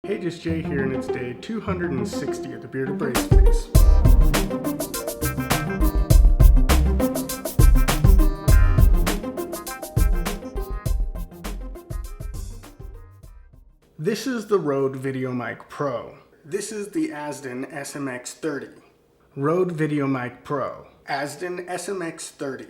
Hey, just Jay here, and it's day 260 of the Bearded Brave Space. This is the Rode VideoMic Pro. This is the Azden SMX-30. Rode VideoMic Pro. Azden SMX-30.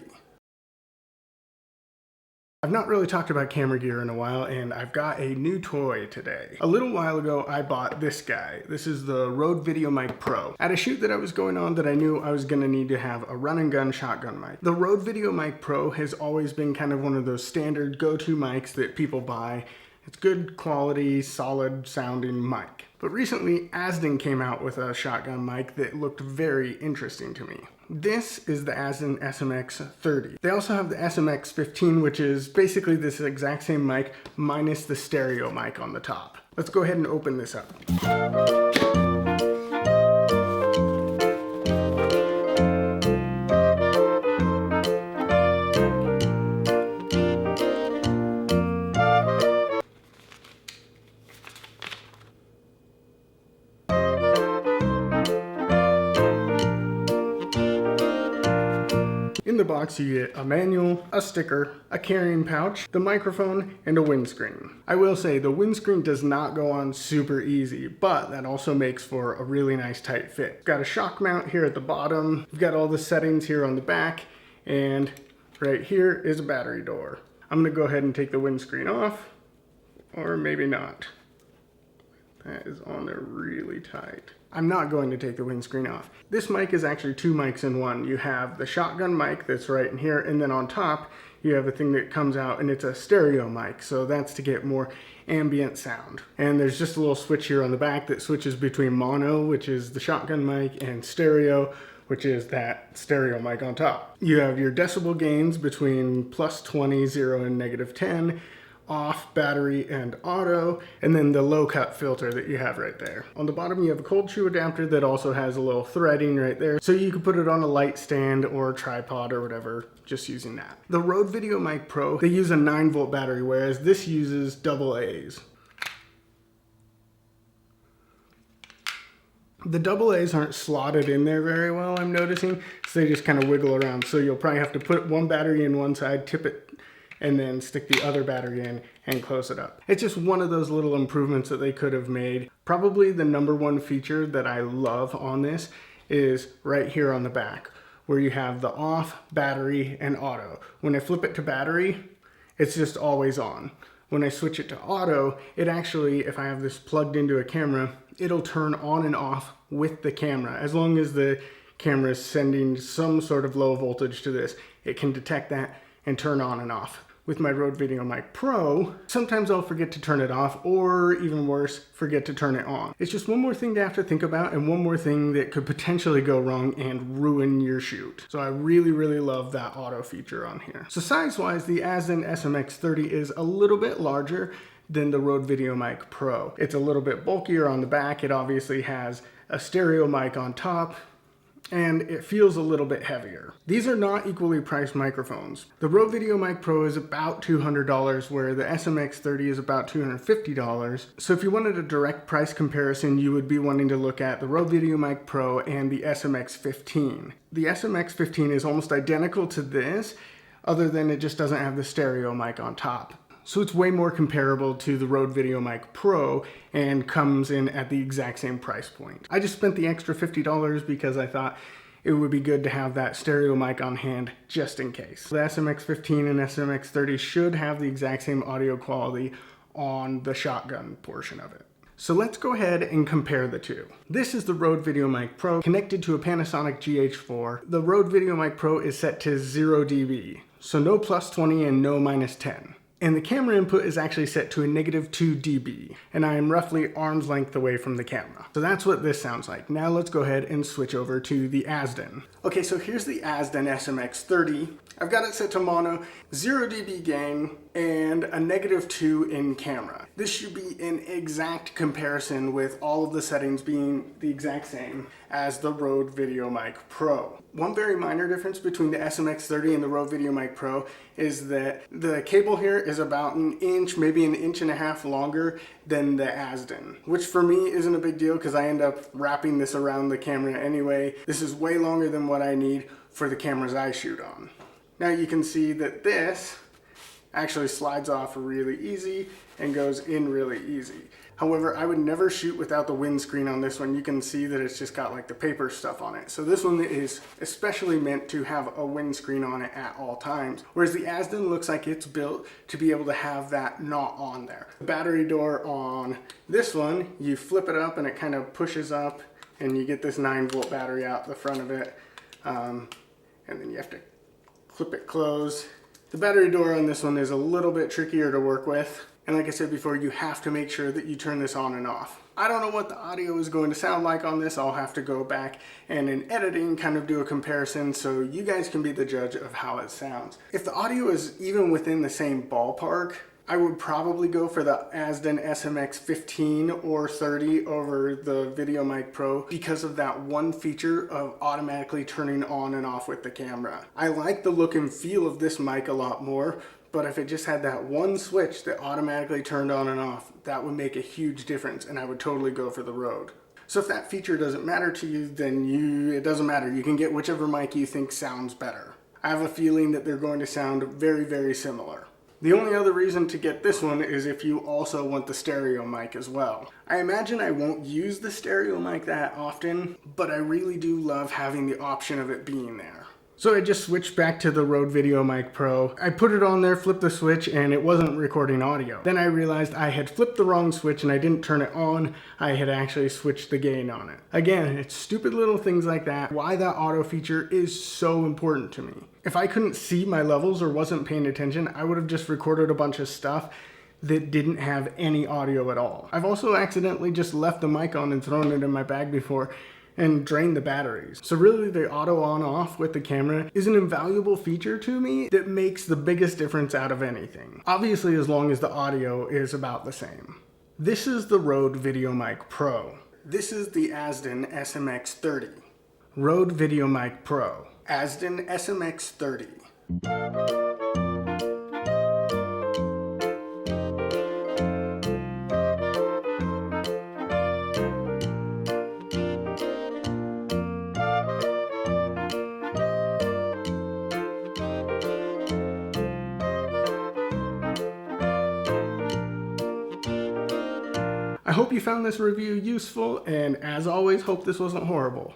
I've not really talked about camera gear in a while, and I've got a new toy today. A little while ago, I bought this guy. This is the Rode VideoMic Pro. At a shoot that I was going on that I knew I was going to need to have a run and gun shotgun mic. The Rode VideoMic Pro has always been kind of one of those standard go-to mics that people buy. It's good quality, solid sounding mic. But recently, Azden came out with a shotgun mic that looked very interesting to me. This is the Azden SMX-30. They also have the SMX-15, which is basically this exact same mic minus the stereo mic on the top. Let's go ahead and open this up. In the box you get a manual, a sticker, a carrying pouch, the microphone, and a windscreen. I will say the windscreen does not go on super easy, but that also makes for a really nice tight fit. We've got a shock mount here at the bottom, we've got all the settings here on the back, and right here is a battery door. I'm gonna go ahead and take the windscreen off, or maybe not. That is on there really tight. I'm not going to take the windscreen off. This mic is actually two mics in one. You have the shotgun mic that's right in here, and then on top you have a thing that comes out and it's a stereo mic, so that's to get more ambient sound. And there's just a little switch here on the back that switches between mono, which is the shotgun mic, and stereo, which is that stereo mic on top. You have your decibel gains between +20, 0, and -10, off, battery, and auto, and then the low cut filter that you have right there. On the bottom you have a cold shoe adapter that also has a little threading right there, so you can put it on a light stand or a tripod or whatever, just using that. The Rode VideoMic Pro, they use a 9-volt battery, whereas this uses AA's. The AA's aren't slotted in there very well, I'm noticing, so they just kind of wiggle around, so you'll probably have to put one battery in one side, tip it, and then stick the other battery in and close it up. It's just one of those little improvements that they could have made. Probably the #1 feature that I love on this is right here on the back, where you have the off, battery, and auto. When I flip it to battery, it's just always on. When I switch it to auto, it actually, if I have this plugged into a camera, it'll turn on and off with the camera. As long as the camera is sending some sort of low voltage to this, it can detect that and turn on and off. With my Rode VideoMic Pro, sometimes I'll forget to turn it off, or even worse, forget to turn it on. It's just one more thing to have to think about, and one more thing that could potentially go wrong and ruin your shoot. So I really, really love that auto feature on here. So size-wise, the Azden SMX-30 is a little bit larger than the Rode VideoMic Pro. It's a little bit bulkier on the back. It obviously has a stereo mic on top, and it feels a little bit heavier. These are not equally priced microphones. The Rode VideoMic Pro is about $200, where the SMX-30 is about $250. So if you wanted a direct price comparison, you would be wanting to look at the Rode VideoMic Pro and the SMX-15. The SMX-15 is almost identical to this, other than it just doesn't have the stereo mic on top. So it's way more comparable to the Rode VideoMic Pro and comes in at the exact same price point. I just spent the extra $50 because I thought it would be good to have that stereo mic on hand just in case. The SMX-15 and SMX-30 should have the exact same audio quality on the shotgun portion of it. So let's go ahead and compare the two. This is the Rode VideoMic Pro connected to a Panasonic GH4. The Rode VideoMic Pro is set to 0 dB, so no +20 and no -10. And the camera input is actually set to a -2 dB, and I am roughly arm's length away from the camera. So that's what this sounds like. Now let's go ahead and switch over to the Azden. Okay, so here's the Azden SMX-30. I've got it set to mono, 0 dB gain, and a -2 in camera. This should be in exact comparison with all of the settings being the exact same as the Rode VideoMic Pro. One very minor difference between the SMX-30 and the Rode VideoMic Pro is that the cable here is about an inch, maybe an inch and a half longer than the Azden, which for me isn't a big deal because I end up wrapping this around the camera anyway. This is way longer than what I need for the cameras I shoot on. Now you can see that this actually slides off really easy and goes in really easy. However, I would never shoot without the windscreen on this one. You can see that it's just got like the paper stuff on it. So this one is especially meant to have a windscreen on it at all times. Whereas the Azden looks like it's built to be able to have that not on there. The battery door on this one, you flip it up and it kind of pushes up and you get this 9-volt battery out the front of it. And then you have to clip it closed. The battery door on this one is a little bit trickier to work with. And like I said before, you have to make sure that you turn this on and off. I don't know what the audio is going to sound like on this. I'll have to go back and in editing kind of do a comparison so you guys can be the judge of how it sounds. If the audio is even within the same ballpark, I would probably go for the Azden SMX-15 or 30 over the VideoMic Pro because of that one feature of automatically turning on and off with the camera. I like the look and feel of this mic a lot more, but if it just had that one switch that automatically turned on and off, that would make a huge difference and I would totally go for the Rode. So if that feature doesn't matter to you, then it doesn't matter. You can get whichever mic you think sounds better. I have a feeling that they're going to sound very, very similar. The only other reason to get this one is if you also want the stereo mic as well. I imagine I won't use the stereo mic that often, but I really do love having the option of it being there. So I just switched back to the Rode VideoMic Pro. I put it on there, flipped the switch, and it wasn't recording audio. Then I realized I had flipped the wrong switch and I didn't turn it on. I had actually switched the gain on it. Again, it's stupid little things like that. Why that auto feature is so important to me. If I couldn't see my levels or wasn't paying attention, I would have just recorded a bunch of stuff that didn't have any audio at all. I've also accidentally just left the mic on and thrown it in my bag before and drain the batteries. So really the auto on off with the camera is an invaluable feature to me that makes the biggest difference out of anything. Obviously as long as the audio is about the same. This is the Rode VideoMic Pro. This is the Azden SMX-30. Rode VideoMic Pro. Azden SMX-30. I hope you found this review useful, and as always, hope this wasn't horrible.